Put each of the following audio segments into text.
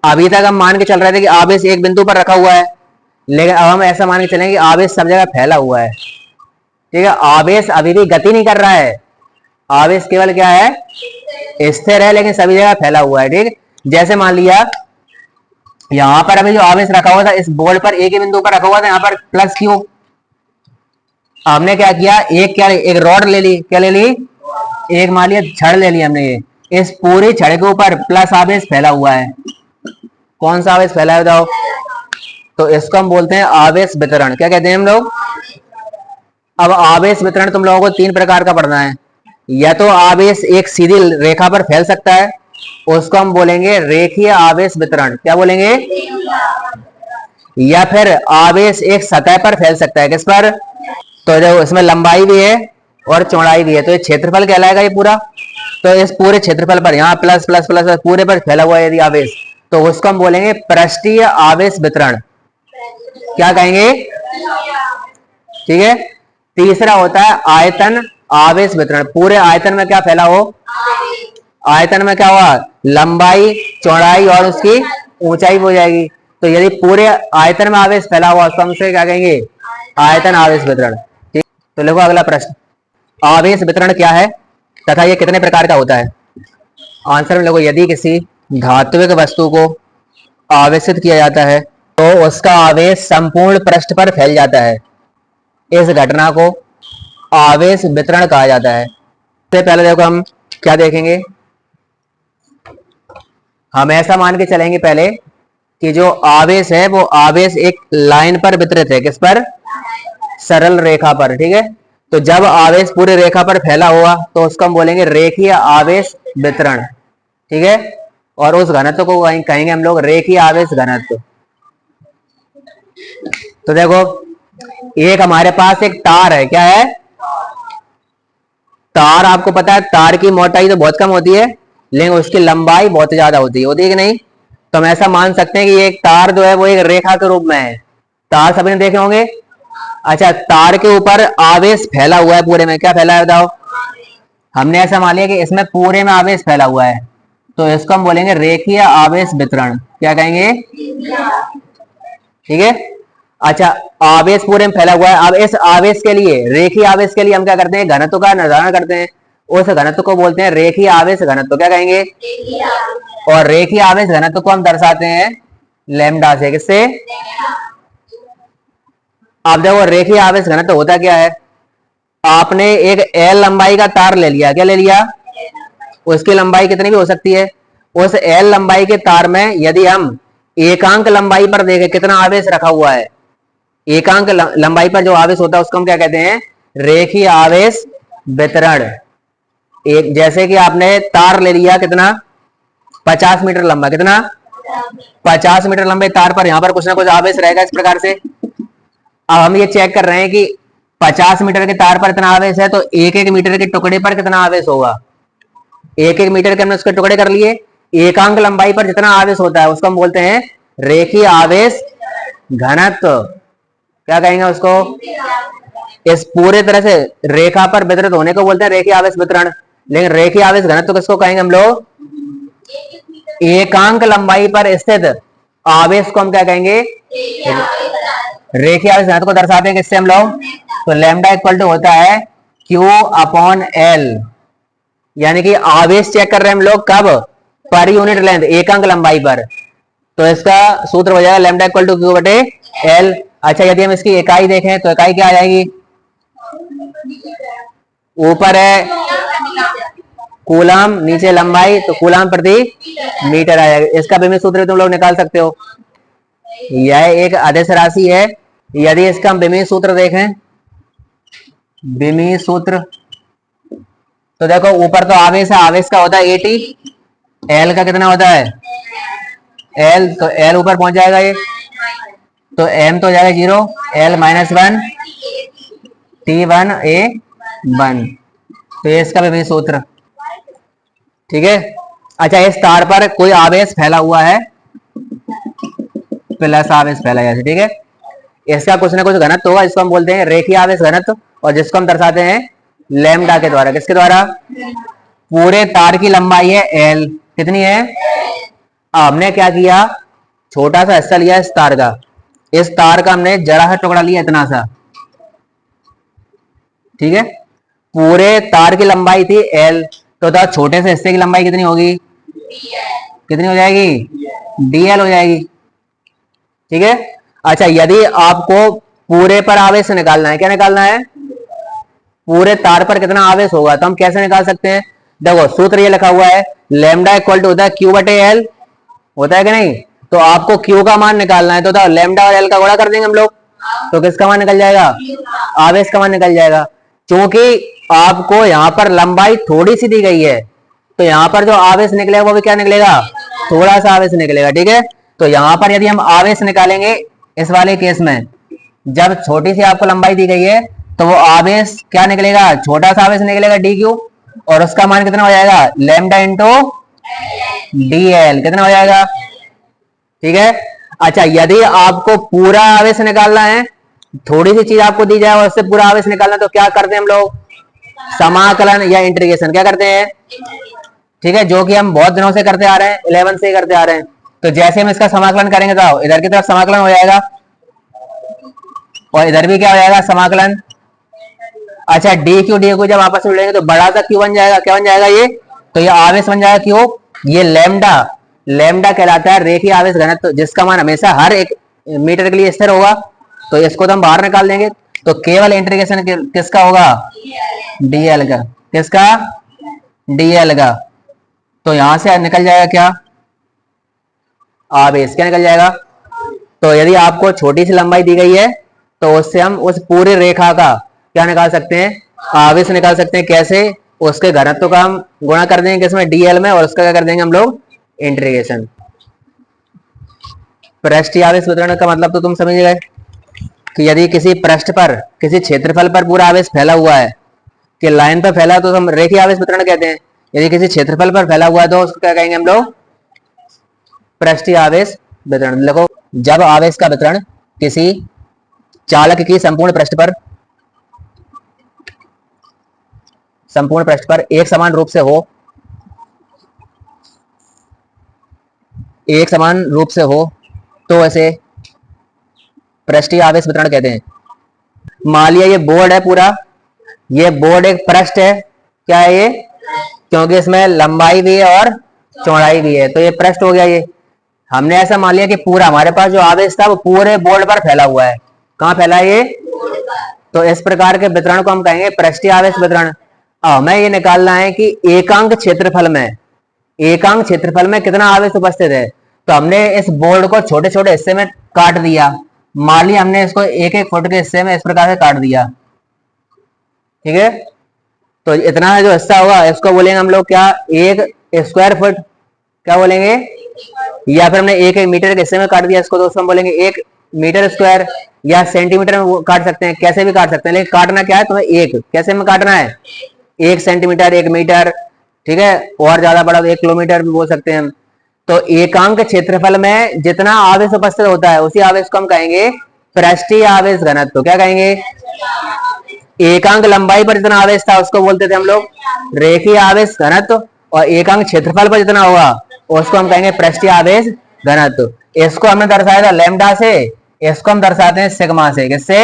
अभी तक हम मान के चल रहे थे कि आवेश एक बिंदु पर रखा हुआ है, लेकिन अब हम ऐसा मान के चलेंगे कि आवेश सब जगह फैला हुआ है। ठीक है, आवेश अभी भी गति नहीं कर रहा है, आवेश केवल क्या है, स्थिर है, लेकिन सभी जगह फैला हुआ है। ठीक, जैसे मान लिया यहां पर अभी जो आवेश रखा हुआ था इस बोर्ड पर एक ही बिंदु पर रखा हुआ था, यहां पर प्लस क्यू। हमने क्या किया, एक रॉड ले ली, क्या ले ली, एक मान लिया छड़ ले लिया हमने, ये इस पूरी छड़ के ऊपर प्लस आवेश फैला हुआ है। कौन सा आवेश फैला है बताओ, तो इसको हम बोलते हैं आवेश वितरण। क्या कहते हैं हम लोग, अब आवेश वितरण तुम लोगों को तीन प्रकार का पढ़ना है। या तो आवेश एक सीधी रेखा पर फैल सकता है, उसको हम बोलेंगे रेखीय आवेश वितरण। क्या बोलेंगे, या फिर आवेश एक सतह पर फैल सकता है, किस पर, तो जो इसमें लंबाई भी है और चौड़ाई भी है, तो ये क्षेत्रफल कहलाएगा ये पूरा। तो इस पूरे क्षेत्रफल पर यहाँ प्लस प्लस प्लस पूरे पर फैला हुआ है यदि आवेश, तो उसको हम बोलेंगे पृष्ठीय आवेश वितरण। क्या कहेंगे, ठीक है। तीसरा होता है आयतन आवेश वितरण, पूरे आयतन में क्या फैला हो, आयतन में क्या हुआ, लंबाई चौड़ाई और उसकी ऊंचाई हो जाएगी। तो यदि पूरे आयतन में आवेश फैला हुआ उसको हमसे क्या कहेंगे, आयतन आवेश वितरण। ठीक, तो देखो अगला प्रश्न, आवेश वितरण क्या है तथा ये कितने प्रकार का होता है। आंसर में देखो, यदि किसी धात्विक वस्तु को आवेशित किया जाता है तो उसका आवेश संपूर्ण पृष्ठ पर फैल जाता है, इस घटना को आवेश वितरण कहा जाता है। सबसे पहले देखो हम क्या देखेंगे, हम ऐसा मान के चलेंगे पहले कि जो आवेश है वो आवेश एक लाइन पर वितरित है, किस पर, सरल रेखा पर। ठीक है, तो जब आवेश पूरी रेखा पर फैला हुआ तो उसको हम बोलेंगे रेखीय आवेश वितरण। ठीक है, और उस घनत्व को कहेंगे हम लोग रेखीय आवेश घनत्व। तो देखो एक हमारे पास एक तार है, क्या है, तार, आपको पता है तार की मोटाई तो बहुत कम होती है लेकिन उसकी लंबाई बहुत ज्यादा होती है कि नहीं। तो हम ऐसा मान सकते हैं कि ये एक तार जो है वो एक रेखा के रूप में है। तार सभी ने देखे होंगे। अच्छा, तार के ऊपर आवेश फैला हुआ है, पूरे में क्या फैला है बताओ, हमने ऐसा मान लिया कि इसमें पूरे में आवेश फैला हुआ है, तो इसको हम बोलेंगे रेखीय आवेश वितरण। क्या कहेंगे, ठीक है। अच्छा, आवेश पूरे में फैला हुआ है, अब इस आवेश के लिए, रेखीय आवेश के लिए हम क्या करते हैं, घनत्व का निर्धारण करते हैं, उस घनत्व को बोलते हैं रेखीय आवेश घनत्व। क्या कहेंगे, और रेखीय आवेश घनत्व को हम दर्शाते हैं लैम्डा से, किससे। अब देखो रेखीय आवेश घनत्व होता क्या है, आपने एक एल लंबाई का तार ले लिया, क्या ले लिया, उसकी लंबाई कितनी भी हो सकती है। उस एल लंबाई के तार में यदि हम एकांक लंबाई पर देखें कितना आवेश रखा हुआ है, एकांक लंबाई पर जो आवेश होता है उसको हम क्या कहते हैं, रेखीय आवेश वितरण। एक जैसे कि आपने तार ले लिया कितना, 50 मीटर लंबा, कितना, 50 मीटर लंबे तार पर यहां पर कुछ ना कुछ आवेश रहेगा इस प्रकार से। अब हम ये चेक कर रहे हैं कि 50 मीटर के तार पर इतना आवेश है, तो एक एक मीटर के टुकड़े पर कितना आवेश होगा, एक एक मीटर के हमने उसके टुकड़े कर लिए, एकांक लंबाई पर जितना आवेश होता है उसको हम बोलते हैं रेखीय आवेश घनत्व। क्या कहेंगे उसको, इस पूरे तरह से रेखा पर वितरित होने को बोलते हैं रेखीय आवेश वितरण। लेकिन रेखीय आवेश घनत्व किसको कहेंगे हम लोग, एकांक लंबाई पर स्थित आवेश को हम क्या कहेंगे, रेखीय आवेश घनत्व को दर्शाते हैं किससे हम लोग, तो लैम्डा इक्वल टू होता है Q अपॉन L, यानी कि आवेश चेक कर रहे हैं हम लोग कब, पर यूनिट लेंथ, एकांक लंबाई पर, तो इसका सूत्र हो जाएगा लैम्डा इक्वल टू Q बटे L। अच्छा, यदि हम इसकी इकाई देखें तो इकाई क्या आ जाएगी, ऊपर है कूलम, नीचे लंबाई, तो कूलम प्रति मीटर आ जाएगा। इसका विमित सूत्र तुम लोग निकाल सकते हो, यह एक अदिश राशि है। यदि इसका हम विमित सूत्र देखें, विमित सूत्र, तो देखो ऊपर तो आवेश है, आवेश का होता है 80, एल का कितना होता है, एल, तो एल ऊपर पहुंच जाएगा ये, तो एम तो हो जाएगा 0, एल -1 T1A1, तो ये इसका विमित सूत्र। ठीक है। अच्छा, इस तार पर कोई आवेश फैला हुआ है, प्लस आवेश फैला है, ठीक है, इसका कुछ ना कुछ घनत्व होगा जिसको हम बोलते हैं रेखीय आवेश घनत्व, और जिसको हम दर्शाते हैं लेमडा के द्वारा। किसके द्वारा? पूरे तार की लंबाई है एल, कितनी है? हमने क्या किया, छोटा सा हिस्सा लिया इस तार का, इस तार का हमने जरा सा टुकड़ा लिया इतना सा, ठीक है। पूरे तार की लंबाई थी एल, तो छोटे से हिस्से की लंबाई कितनी होगी? कितनी हो जाएगी? डीएल हो जाएगी, ठीक है। अच्छा, यदि आपको पूरे पर आवेश निकालना है, क्या निकालना है? पूरे तार पर कितना आवेश होगा, तो हम कैसे निकाल सकते हैं? देखो सूत्र ये लिखा हुआ है, लेमडा इक्वल टू होता है क्यू बटे एल, होता है कि नहीं? तो आपको क्यू का मान निकालना है, तो लेमडा और एल का गुणा कर देंगे हम लोग, तो किसका मान निकल जाएगा? आवेश का मान निकल जाएगा। क्योंकि आपको यहाँ पर लंबाई थोड़ी सी दी गई है, तो यहाँ पर जो आवेश निकलेगा वो भी क्या निकलेगा? थोड़ा सा आवेश निकलेगा, ठीक है। तो यहाँ पर यदि हम आवेश निकालेंगे इस वाले केस में, जब छोटी सी आपको लंबाई दी गई है, तो वो आवेश क्या निकलेगा? छोटा सा आवेश निकलेगा डी क्यू, और उसका मान कितना हो जाएगा? लेमडा इंटू डी एल, कितना हो जाएगा? ठीक है। अच्छा, यदि आपको पूरा आवेश निकालना है, थोड़ी सी चीज आपको दी जाए और उससे पूरा आवेश निकालना, तो क्या करते हैं हम लोग? समाकलन या इंटीग्रेशन क्या करते हैं, ठीक है, जो कि हम बहुत दिनों से करते आ रहे हैं, 11 से करते आ रहे हैं। तो जैसे हम इसका समाकलन करेंगे तो इधर की तरफ समाकलन हो जाएगा और इधर भी क्या हो जाएगा? समाकलन। अच्छा, डी क्यू जब आपस में लेंगे तो बड़ा सा क्यू बन जाएगा, क्या बन जाएगा ये? तो ये आवेश बन जाएगा क्यू, ये लेमडा, लेमडा कहलाता है रेखीय आवेश घनत्व, जिसका मान हमेशा हर एक मीटर के लिए स्थिर होगा। तो इसको तो हम बाहर निकाल देंगे, तो केवल इंटीग्रेशन किसका होगा? डीएल का। किसका? डीएल का। तो यहां से निकल जाएगा क्या? आवेश। क्या निकल जाएगा? तो यदि आपको छोटी सी लंबाई दी गई है, तो उससे हम उस पूरी रेखा का क्या निकाल सकते हैं? आवेश निकाल सकते हैं। कैसे? उसके घनत्व का हम गुणा कर देंगे किसमें? डीएल में, और उसका क्या कर देंगे हम लोग? इंटीग्रेशन। पृष्ठीय आवेश वितरण का मतलब तो तुम समझ गए कि यदि किसी पृष्ठ पर, किसी क्षेत्रफल पर पूरा आवेश फैला हुआ है, कि लाइन पर फैला, तो हम रेखीय आवेश वितरण कहते हैं। यदि किसी क्षेत्रफल पर फैला हुआ है तो उसको क्या कहेंगे हम लोग? पृष्ठीय आवेश वितरण। देखो, जब आवेश का वितरण किसी चालक की संपूर्ण पृष्ठ पर एक समान रूप से हो, एक समान रूप से हो, तो ऐसे पृष्ठीय आवेश वितरण कहते हैं। मान लिया ये बोर्ड है पूरा, ये बोर्ड एक पृष्ठ है, क्या है ये? क्योंकि इसमें लंबाई भी है और चौड़ाई भी है, तो ये पृष्ठ हो गया। ये हमने ऐसा मान लिया कि पूरा हमारे पास जो आवेश था वो पूरे बोर्ड पर फैला हुआ है। कहाँ फैला है ये? तो इस प्रकार के वितरण को हम कहेंगे पृष्ठीय आवेश वितरण। हमें ये निकालना है कि एकांक क्षेत्रफल में, एकांक क्षेत्रफल में कितना आवेश उपस्थित है। तो हमने इस बोर्ड को छोटे छोटे हिस्से में काट दिया। मान लिया हमने इसको एक एक फुट के हिस्से में इस प्रकार से काट दिया, ठीक है। तो इतना जो हिस्सा होगा इसको बोलेंगे हम लोग क्या? एक स्क्वायर फुट, क्या बोलेंगे? या फिर हमने एक एक मीटर के हिस्से में काट दिया इसको, तो उसको हम बोलेंगे एक मीटर स्क्वायर, या सेंटीमीटर में काट सकते हैं, कैसे भी काट सकते हैं, लेकिन काटना क्या है तुम्हें? एक। कैसे में काटना है? 1 सेंटीमीटर, 1 मीटर, ठीक है। और ज्यादा बड़ा तो 1 किलोमीटर भी बोल सकते हैं हम। तो एकांक क्षेत्रफल में जितना आवेश उपस्थित होता है उसी आवेश को हम कहेंगे पृष्ठीय आवेश घनत्व। क्या कहेंगे? एकांक लंबाई पर जितना आवेश था उसको बोलते थे हम लोग रेखीय आवेश घनत्व, और एकांक क्षेत्रफल पर जितना होगा उसको हम कहेंगे पृष्ठीय आवेश घनत्व। इसको हमने दर्शाया था लैम्डा से, इसको हम दर्शाते हैं सिग्मा से। किससे?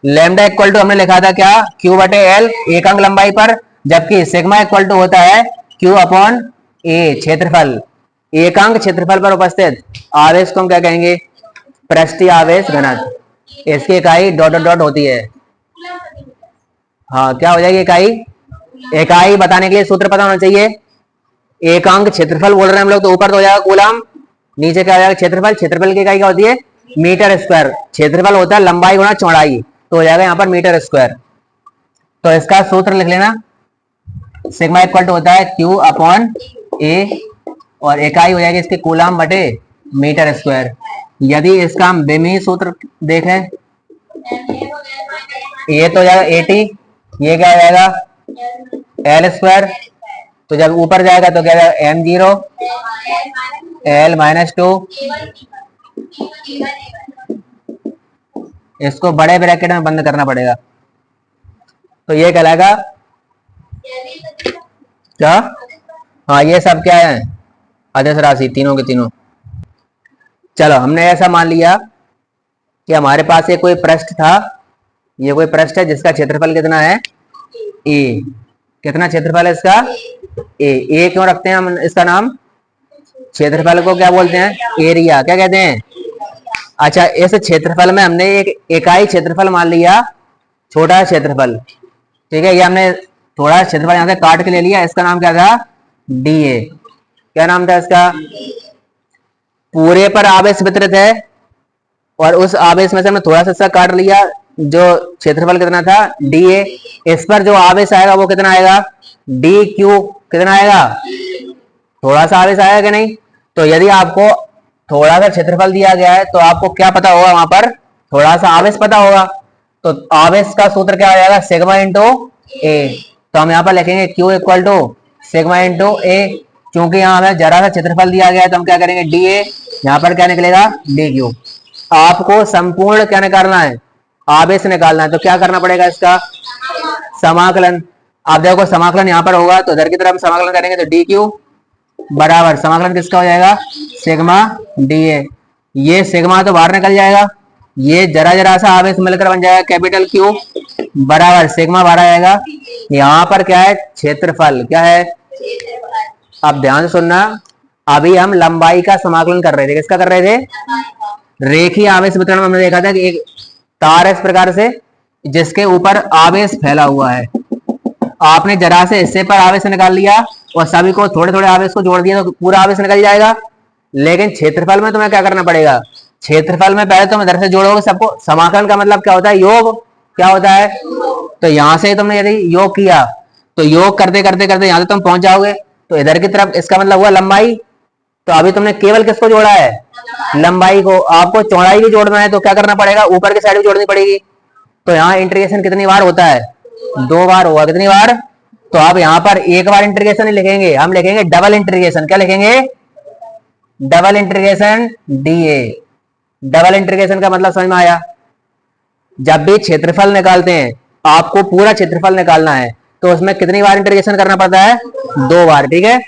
लैम्डा इक्वल टू हमने लिखा था क्या? क्यू बटे एल एकांक लंबाई पर, जबकि सिग्मा इक्वल टू होता है क्यू अपॉन ए क्षेत्रफल। एकांक क्षेत्रफल पर उपस्थित आवेश को हम क्या कहेंगे? पृष्ठीय आवेश घनत्व। इसकी इकाई डॉट डॉट होती है। हाँ, क्या हो जाएगी इकाई? इकाई बताने के लिए सूत्र पता होना चाहिए। एकांक क्षेत्रफल बोल रहे हैं हम लोग, तो ऊपर तो हो जाएगा कूलम, नीचे क्या हो जाएगा? क्षेत्रफल। क्षेत्रफल की इकाई क्या होती है? Metre square. क्षेत्रफल होता है लंबाई गुणा चौड़ाई, तो हो जाएगा यहाँ पर मीटर स्क्वायर। तो इसका सूत्र लिख लेना, सिग्मा इक्वल टू होता है क्यू अपॉन ए, और इकाई हो जाएगी इसके कूलम बटे मीटर स्क्वायर। यदि इसका हम बेमी सूत्र देखें, ये तो हो जाएगा 80, ये क्या हो जाएगा? L square. तो जब ऊपर जाएगा तो क्या जाएगा? m0 l माइनस 2, इसको बड़े ब्रैकेट में बंद करना पड़ेगा। तो ये कहलाएगा क्या? हाँ, ये सब क्या है? अदिश राशि, तीनों के तीनों। चलो, हमने ऐसा मान लिया कि हमारे पास ये कोई पृष्ठ था, ये कोई पृष्ठ है जिसका क्षेत्रफल कितना है? ए। कितना क्षेत्रफल है इसका? ए क्यों रखते हैं हम इसका नाम? क्षेत्रफल को क्या बोलते हैं? एरिया। क्या कहते हैं? अच्छा, इस क्षेत्रफल में हमने एक इकाई क्षेत्रफल मान लिया, छोटा क्षेत्रफल। ठीक है, ये हमने थोड़ा क्षेत्रफल यहां से काट के ले लिया, इसका नाम क्या था? D A. क्या नाम था इसका? पूरे पर आवेश वितरित है और उस आवेश में से हमने थोड़ा सा काट लिया, जो क्षेत्रफल कितना था? D A. इस पर जो आवेश आएगा वो कितना आएगा? D Q. कितना आएगा? थोड़ा सा आवेश आएगा कि नहीं? तो यदि आपको थोड़ा सा क्षेत्रफल दिया गया है तो आपको क्या पता होगा? वहां पर थोड़ा सा आवेश पता होगा। तो आवेश का सूत्र क्या हो जाएगा? Sigma into A. तो हम यहाँ पर लिखेंगे Q equal to sigma into A. क्योंकि यहाँ हमें जरा सा क्षेत्रफल दिया गया है तो हम क्या करेंगे? D A. यहाँ पर क्या निकलेगा? D Q. आपको संपूर्ण क्या निकालना है? आवेश निकालना है। तो क्या करना पड़ेगा इसका? समाकलन। आप देखो, समाकलन यहाँ पर होगा तो इधर की तरफ समाकलन करेंगे तो डी क्यू बराबर समाकलन किसका हो जाएगा? Sigma D A. ये सिग्मा तो बाहर निकल जाएगा, ये जरा जरा सा आवेश मिलकर बन जाएगा कैपिटल क्यू बराबर सिग्मा बाहर आएगा। यहाँ पर क्या है? क्षेत्रफल। क्या है? अब ध्यान से सुनना, अभी हम लंबाई का समाकलन कर रहे थे। किसका कर रहे थे? रेखीय आवेश वितरण में हमने देखा था कि एक तार इस प्रकार से जिसके ऊपर आवेश फैला हुआ है, आपने जरा से हिस्से पर आवेश निकाल लिया और सभी को थोड़े थोड़े आवेश को जोड़ दिया तो पूरा आवेश निकल जाएगा। लेकिन क्षेत्रफल में तुम्हें क्या करना पड़ेगा? क्षेत्रफल में पहले तुम इधर से जोड़ोगे सबको। समाकलन का मतलब क्या होता है? योग। क्या होता है? तो यहां से तुमने यदि योग किया तो योग करते करते करते यहां से तुम पहुंच जाओगे तो इधर की तरफ, इसका मतलब हुआ लंबाई। तो अभी तुमने केवल किसको जोड़ा है? लंबाई को। आपको चौड़ाई भी जोड़ना है तो क्या करना पड़ेगा? ऊपर की साइड भी जोड़नी पड़ेगी। तो यहाँ इंटीग्रेशन कितनी बार होता है? 2 बार होगा। कितनी बार? तो आप यहाँ पर एक बार इंटीग्रेशन नहीं लिखेंगे, हम लिखेंगे डबल इंटीग्रेशन। क्या लिखेंगे? Double integration D A. Double integration का मतलब समझ में आया? जब भी क्षेत्रफल निकालते हैं, आपको पूरा क्षेत्रफल निकालना है तो उसमें कितनी बार इंटीग्रेशन करना पड़ता है? 2 बार। ठीक है,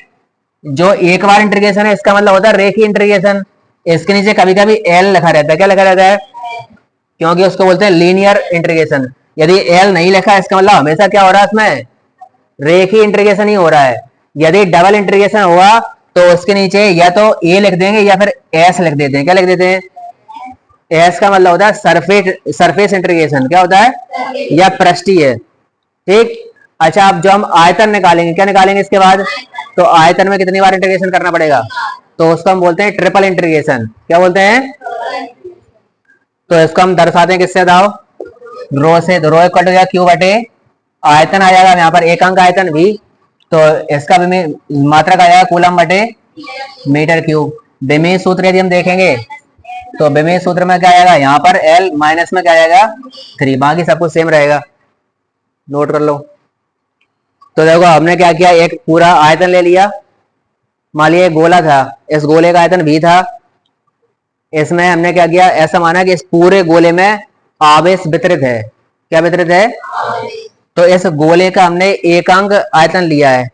जो एक बार इंटीग्रेशन है इसका मतलब होता है रेखीय इंटीग्रेशन। इसके नीचे कभी कभी एल लिखा रहता है। क्या लिखा रहता है? क्योंकि उसको बोलते हैं लीनियर इंटीग्रेशन। यदि एल नहीं लिखा इसका मतलब हमेशा क्या हो रहा है? इसमें रेखीय इंटीग्रेशन ही हो रहा है। यदि डबल इंटीग्रेशन हुआ तो उसके नीचे या तो ए लिख देंगे या फिर एस लिख देते हैं। क्या लिख देते हैं? एस का मतलब होता है सरफेस इंटीग्रेशन। क्या होता है? या पृष्ठीय। ठीक। अच्छा, अब जो हम आयतन निकालेंगे, क्या निकालेंगे इसके बाद? तो आयतन में कितनी बार इंटीग्रेशन करना पड़ेगा? तो उसको हम बोलते हैं ट्रिपल इंटीग्रेशन। क्या बोलते हैं? तो इसको हम दर्शाते हैं किससे? दाओ रो से। तो रो इक्वल टू या क्यू बटे आयतन आ जाएगा यहाँ पर एकांक आयतन भी, तो इसका मात्रक आ जाएगा कूलम बटे मीटर क्यूब। बेमेश सूत्र यदि हम देखेंगे तो बेमेश सूत्र में क्या आएगा? यहाँ पर एल माइनस में क्या आएगा? 3। बाकी सब कुछ सेम रहेगा, नोट कर लो। तो देखो, हमने क्या किया? एक पूरा आयतन ले लिया। मान लिया गोला था, इस गोले का आयतन भी था। इसमें हमने क्या किया? ऐसा माना कि इस पूरे गोले में आवेश वितरित है। क्या वितरित है? तो इस गोले का हमने एकांक आयतन लिया है।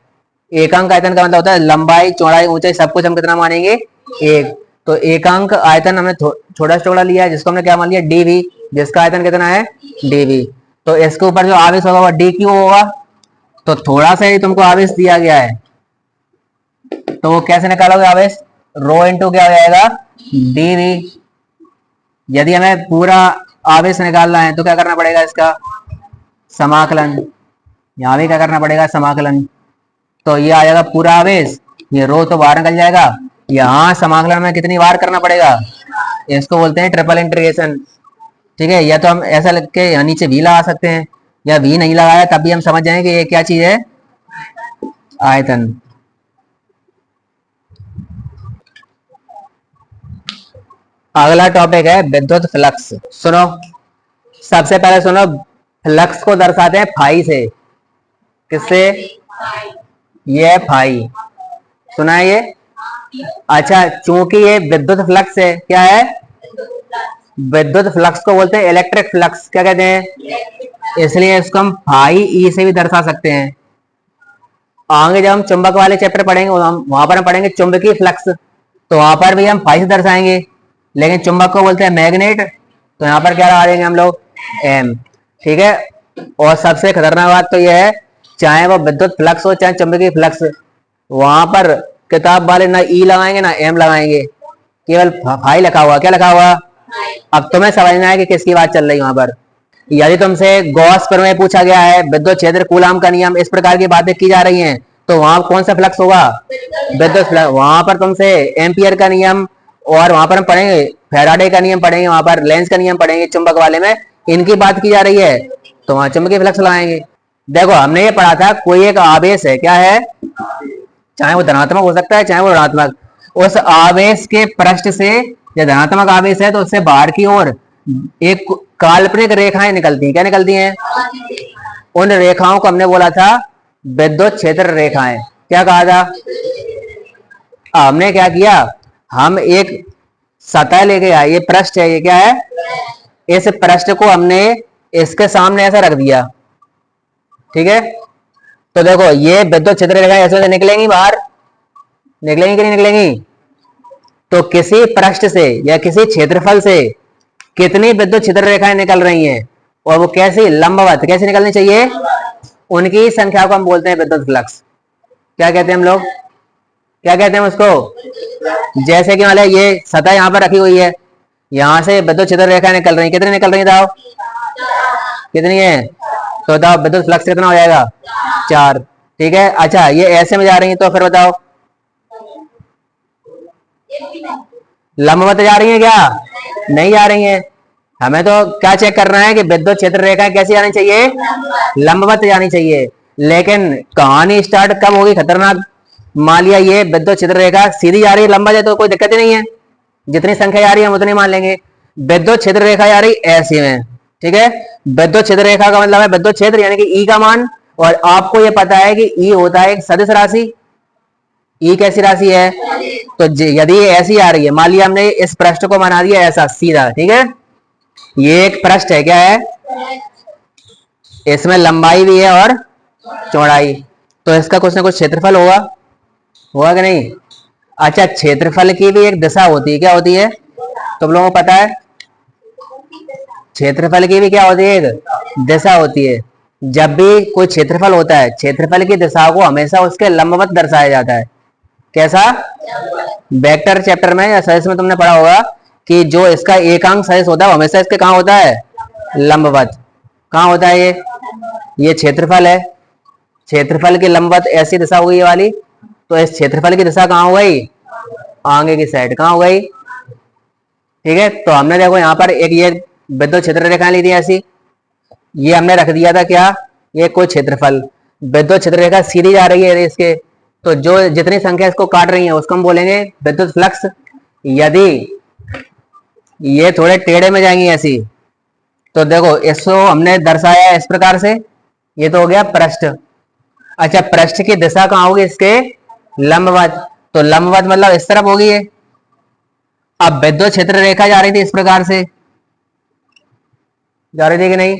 एकांक आयतन का मतलब होता है लंबाई, चौड़ाई, ऊंचाई सब कुछ हम कितना मानेंगे? 1। तो एकांक आयतन हमने छोटा से चौड़ा लिया है, जिसको हमने क्या मान लिया? डीवी, जिसका आयतन कितना है? डीवी। तो इसके ऊपर जो आवेश होगा वो डी क्यू होगा। तो थोड़ा सा ही तुमको आवेश दिया गया है तो वो कैसे निकालोगे आवेश? रो इंटू क्या हो जाएगा? डीवी। यदि हमें पूरा आवेश निकालना है तो क्या करना पड़ेगा? इसका समाकलन। यहां भी क्या करना पड़ेगा? समाकलन। तो ये आ जाएगा पूरा आवेश, ये रो तो बाहर निकल जाएगा। यहाँ समाकलन में कितनी बार करना पड़ेगा? इसको बोलते हैं ट्रिपल इंटीग्रेशन। ठीक है, या तो हम ऐसा लिख के यहाँ नीचे भी लगा सकते हैं, या भी नहीं लगाया तब भी हम समझ जाएंगे कि ये क्या चीज है? आयतन। अगला टॉपिक है विद्युत फ्लक्स। सुनो, सबसे पहले सुनो, फ्लक्स को दर्शाते हैं फाई से। किससे? ये फाई। सुना है ये? अच्छा, चूंकि ये विद्युत फ्लक्स है, क्या है? विद्युत फ्लक्स को बोलते हैं इलेक्ट्रिक फ्लक्स। क्या कहते हैं? इसलिए इसको हम फाई ई से भी दर्शा सकते हैं। आगे जब हम चुंबक वाले चैप्टर पढ़ेंगे हम वहां पर हम पढ़ेंगे चुंबकीय फ्लक्स, तो वहां पर भी हम फाई से दर्शाएंगे, लेकिन चुंबक को बोलते हैं मैग्नेट, तो यहाँ पर क्या लगा देंगे हम लोग, एम। ठीक है। और सबसे खतरनाक बात तो यह है, चाहे वो विद्युत फ्लक्स हो चाहे चुंबकीय फ्लक्स, वहां पर किताब वाले ना ई लगाएंगे ना एम लगाएंगे, केवल फाई लिखा हुआ। क्या लिखा हुआ? अब तुम्हें समझना है कि किसकी बात चल रही है वहां पर। यदि तुमसे गॉस प्रमेय पूछा गया है, विद्युत क्षेत्र, कूलाम का नियम, इस प्रकार की बातें की जा रही हैं, तो वहां कौन सा फ्लक्स होगा? विद्युत फ्लक्स। वहां पर तुमसे एम्पियर का नियम, और वहां पर हम पढ़ेंगे फैराडे का नियम पढ़ेंगे, वहां पर लेंस का नियम पढ़ेंगे चुंबक वाले में, इनकी बात की जा रही है, तो वहां चुंबकीय फ्लक्स लगाएंगे। देखो हमने ये पढ़ा था, कोई एक आवेश है, क्या है, चाहे वो धनात्मक हो सकता है चाहे वो ऋणात्मक, उस आवेश के पृष्ठ से, या धनात्मक आवेश है तो उससे बाहर की ओर एक काल्पनिक रेखाएं निकलती हैं। क्या निकलती हैं? उन रेखाओं को हमने बोला था विद्युत क्षेत्र रेखाएं। क्या कहा था? हमने क्या किया, हम एक सतह लेके आए, ये पृष्ठ है, ये क्या है, इस पृष्ठ को हमने इसके सामने ऐसा रख दिया। ठीक है। तो देखो ये विद्युत क्षेत्र रेखाएं ऐसे निकलेंगी बाहर, निकलेंगी कि नहीं निकलेंगी? तो किसी पृष्ठ से या किसी क्षेत्रफल से कितनी विद्युत क्षेत्र रेखाएं निकल रही हैं, और वो कैसी, लंबवत कैसे निकलनी चाहिए, उनकी संख्या को हम बोलते हैं विद्युत फ्लक्स। क्या कहते हैं हम लोग, क्या कहते हैं उसको? जैसे कि मान लिया ये सतह यहाँ पर रखी हुई है, यहां से विद्युत क्षेत्र रेखाएं निकल रही, कितनी निकल रही बताओ, कितनी है? तो बताओ विद्युत फ्लक्स कितना हो जाएगा? 4। ठीक है। अच्छा ये ऐसे में जा रही है, तो फिर बताओ लंबवत जा रही है क्या? नहीं जा रही है। हमें तो क्या चेक करना है कि विद्युत क्षेत्र रेखाएं कैसी जानी चाहिए, लंबवत जानी चाहिए। लेकिन कहानी स्टार्ट कब होगी खतरनाक, मान लिया ये विद्युत क्षेत्र रेखा सीधी जा रही है, लंबवत है, तो कोई दिक्कत ही नहीं है, जितनी संख्या जा रही है हम उतनी मान लेंगे। विद्युत क्षेत्र रेखा जा रही ऐसी में, ठीक है। विद्युत क्षेत्र रेखा का मतलब है विद्युत क्षेत्र यानी कि ई का मान, और आपको यह पता है कि ई होता है एक सदिश राशि। ई कैसी राशि है? तो यदि ये ऐसी आ रही है, मान लिया हमने इस पृष्ठ को बना दिया ऐसा सीधा, ठीक है, ये एक पृष्ठ है, क्या है, इसमें लंबाई भी है और चौड़ाई, तो इसका कुछ ना कुछ क्षेत्रफल होगा, होगा कि नहीं? अच्छा क्षेत्रफल की भी एक दिशा होती है, क्या होती है, तुम लोगों को पता है? क्षेत्रफल की भी क्या होती है, एक दिशा होती है। जब भी कोई क्षेत्रफल होता है, क्षेत्रफल की दिशा को हमेशा उसके लंबवत दर्शाया जाता है। कैसा? वेक्टर चैप्टर में या सदिश में तुमने पढ़ा होगा कि जो इसका एकांक सदिश होता है हमेशा इसके कहाँ होता है, लंबवत। कहाँ होता है ये क्षेत्रफल है, क्षेत्रफल की लंबवत ऐसी दिशा हुई ये वाली, तो इस क्षेत्रफल की दिशा कहाँ हो गई, आगे की साइड कहाँ हो गई। ठीक है। तो हमने देखो यहाँ पर एक ये विद्युत क्षेत्र रेखा ली थी ऐसी, ये हमने रख दिया था क्या, ये कोई क्षेत्रफल, विद्युत क्षेत्र रेखा सीधी जा रही है इसके, तो जो जितनी संख्या इसको काट रही है उसको हम बोलेंगे विद्युत फ्लक्स। यदि ये थोड़े टेढ़े में जाएंगी ऐसी, तो देखो इसको हमने दर्शाया इस प्रकार से, ये तो हो गया पृष्ठ। अच्छा पृष्ठ की दिशा कहाँ होगी इसके, लंबवत, तो लंबवत मतलब इस तरफ होगी ये। अब विद्युत क्षेत्र रेखा जा रही थी इस प्रकार से, जा रही थी कि नहीं?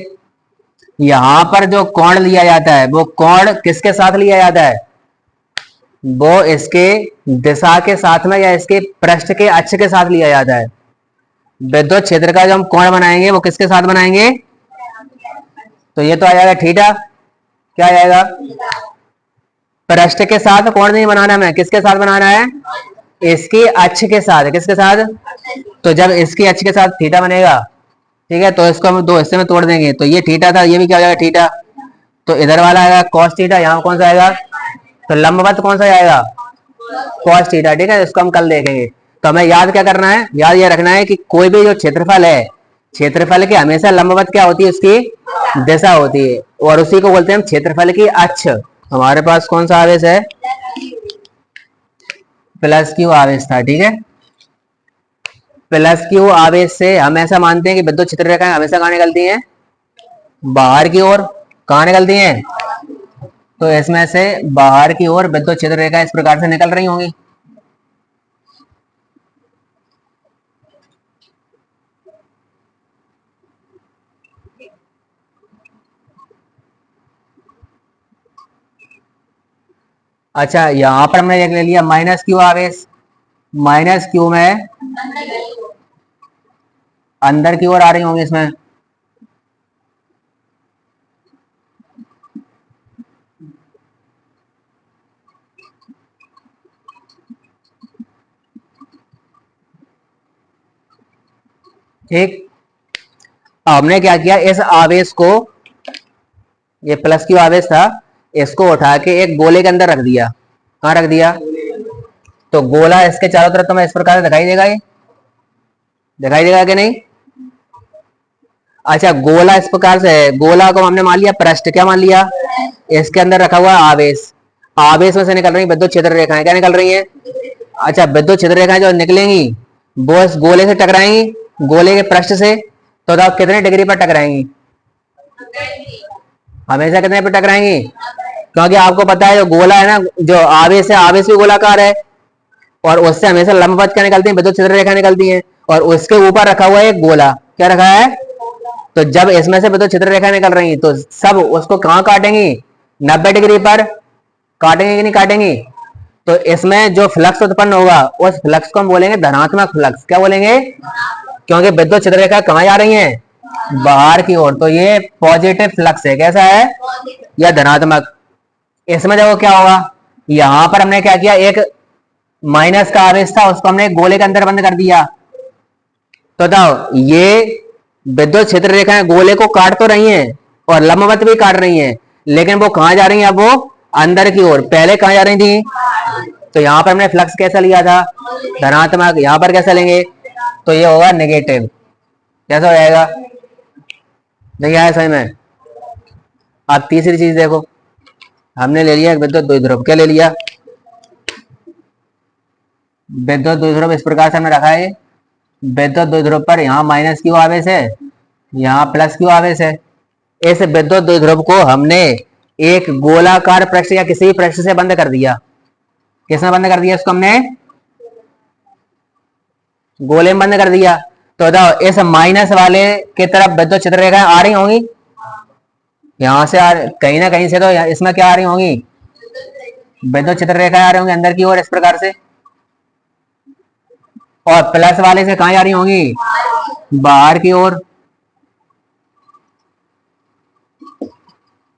यहां पर जो कोण लिया जाता है वो कोण किसके साथ लिया जाता है, वो इसके दिशा के साथ में या इसके पृष्ठ के अक्ष के साथ लिया जाता है। विद्युत क्षेत्र का जो हम कोण बनाएंगे वो किसके साथ बनाएंगे, तो ये तो आ जाएगा थीटा। क्या आ जाएगा, पृष्ठ के साथ कोण नहीं बनाना, हमें किसके साथ बनाना है, इसकी अक्ष के साथ। किसके साथ? तो जब इसकी अक्ष के साथ थीटा बनेगा, ठीक है, तो इसको हम दो हिस्से में तोड़ देंगे, तो ये थीटा था, ये भी क्या हो जाएगा थीटा, तो इधर वाला आएगा कॉस थीटा, यहाँ कौन सा आएगा, तो लंबवत कौन सा आएगा, कॉस थीटा। ठीक है, इसको हम कल देखेंगे। तो हमें याद क्या करना है, याद ये रखना है कि कोई भी जो क्षेत्रफल है, क्षेत्रफल के हमेशा लंबवत क्या होती है, उसकी दिशा होती है, और उसी को बोलते हैं हम क्षेत्रफल की अक्ष। हमारे पास कौन सा आवेश है, प्लस क्यू आवेश था। ठीक है, प्लस क्यू आवेश से हम ऐसा मानते हैं कि विद्युत क्षेत्र रेखाएं हमेशा कहाँ निकलती हैं, बाहर की ओर। कहाँ निकलती हैं, तो इसमें से बाहर की ओर विद्युत क्षेत्र रेखा इस प्रकार से निकल रही होंगी। अच्छा यहाँ पर हमने एक ले लिया माइनस क्यू आवेश, माइनस क्यू में अंदर की ओर आ रही होंगी इसमें, ठीक। हमने क्या किया, इस आवेश को, ये प्लस क्यू आवेश था, इसको उठा के एक गोले के अंदर रख दिया। कहाँ रख दिया, तो गोला इसके चारों तरफ तुम्हें इस प्रकार से दिखाई देगा, ये दिखाई देगा कि नहीं। अच्छा गोला इस प्रकार से है, गोला को हमने मान लिया पृष्ठ, क्या मान लिया, इसके अंदर रखा हुआ आवेश, आवेश में से निकल रही विद्युत क्षेत्र रेखाएं, क्या निकल रही है। अच्छा विद्युत क्षेत्र रेखाएं जो निकलेंगी वो इस गोले से टकराएंगी, गोले के पृष्ठ से, तो आप कितने डिग्री पर टकराएंगी, हमेशा कितने पर टकराएंगी, क्योंकि आपको पता है जो गोला है ना, जो आवेश है, आवेश भी गोलाकार है, और उससे हमेशा लंबवत क्या निकलती है, विद्युत क्षेत्र रेखा निकलती है, और उसके ऊपर रखा हुआ है एक गोला, क्या रखा है। तो जब इसमें से विद्युत क्षेत्र रेखा निकल रही तो सब उसको कहाँ काटेंगी, 90 डिग्री पर काटेंगे कि नहीं काटेंगी। तो इसमें जो फ्लक्स उत्पन्न होगा उस फ्लक्स को हम बोलेंगे धनात्मक फ्लक्स, क्या बोलेंगे, क्योंकि विद्युत क्षेत्र रेखा कहाँ जा रही है, बाहर की ओर, तो ये पॉजिटिव फ्लक्स है, कैसा है, या धनात्मक। इसमें देखो क्या होगा, यहां पर हमने क्या किया, एक माइनस का आवेश था उसको हमने गोले के अंदर बंद कर दिया, तो बताओ ये विद्युत क्षेत्र रेखाएं गोले को काट तो रही हैं और लंबवत भी काट रही हैं, लेकिन वो कहां जा रही हैं, अब वो अंदर की ओर, पहले कहां जा रही थी, तो यहां पर हमने फ्लक्स कैसा लिया था, धनात्मक, यहां पर कैसा लेंगे, तो ये होगा नेगेटिव, कैसा हो जाएगा, नहीं आया समझ में। अब तीसरी चीज देखो, हमने ले लिया विद्युत द्विध्रुव, क्या ले लिया, विद्युत द्विध्रुव इस प्रकार से हमने रखा है, विद्युत द्विध्रुव पर यहाँ माइनस क्यू आवेश है, यहाँ प्लस क्यू आवेश है। इस विद्युत द्विध्रुव को हमने एक गोलाकार पृष्ठ या किसी भी पृष्ठ से बंद कर दिया, किसमें बंद कर दिया, इसको हमने गोले में बंद कर दिया। तो बताओ इस माइनस वाले की तरफ विद्युत क्षेत्र रेखाएं आ रही होंगी, यहां से कहीं ना कहीं से तो इसमें क्या आ रही होंगी, विद्युत क्षेत्र रेखाएं आ रही होंगी अंदर की ओर इस प्रकार से, और प्लस वाले से कहां जा रही होंगी, बाहर की ओर।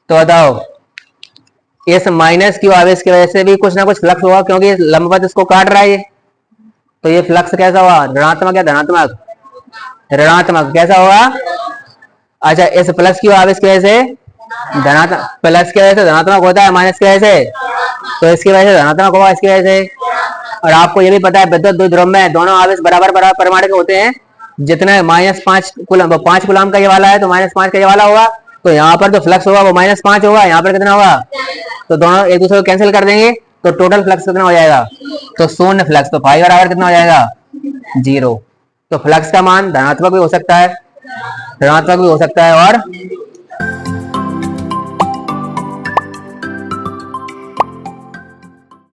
तो बताओ इस माइनस क्यू आवेश की वजह से भी कुछ ना कुछ फ्लक्स होगा, क्योंकि लंबवत इसको काट रहा है, तो ये फ्लक्स कैसा हुआ, ऋणात्मक या धनात्मक, ऋणात्मक, कैसा होगा। अच्छा इस प्लस क्यू आवेश की वजह से धनात्मक, प्लस की वजह से धनात्मक होता है, माइनस की वजह से, तो इसकी वजह से धनात्मक होगा, इसकी वजह से। और आपको ये भी पता है विद्युत द्विध्रुव में दोनों आवेश बराबर बराबर परिमाण के होते हैं, जितने -5 कूलम, 5 कूलम का ये वाला है तो -5 का ये वाला होगा, तो यहाँ पर जो फ्लक्स होगा वो -5 होगा, यहाँ पर कितना होगा, तो दोनों एक दूसरे को कैंसिल कर देंगे, तो टोटल फ्लक्स कितना हो जाएगा, तो शून्य फ्लक्स, तो फाई बराबर कितना हो जाएगा, 0। तो फ्लक्स का मान धनात्मक भी हो सकता है, ऋणात्मक भी हो सकता है और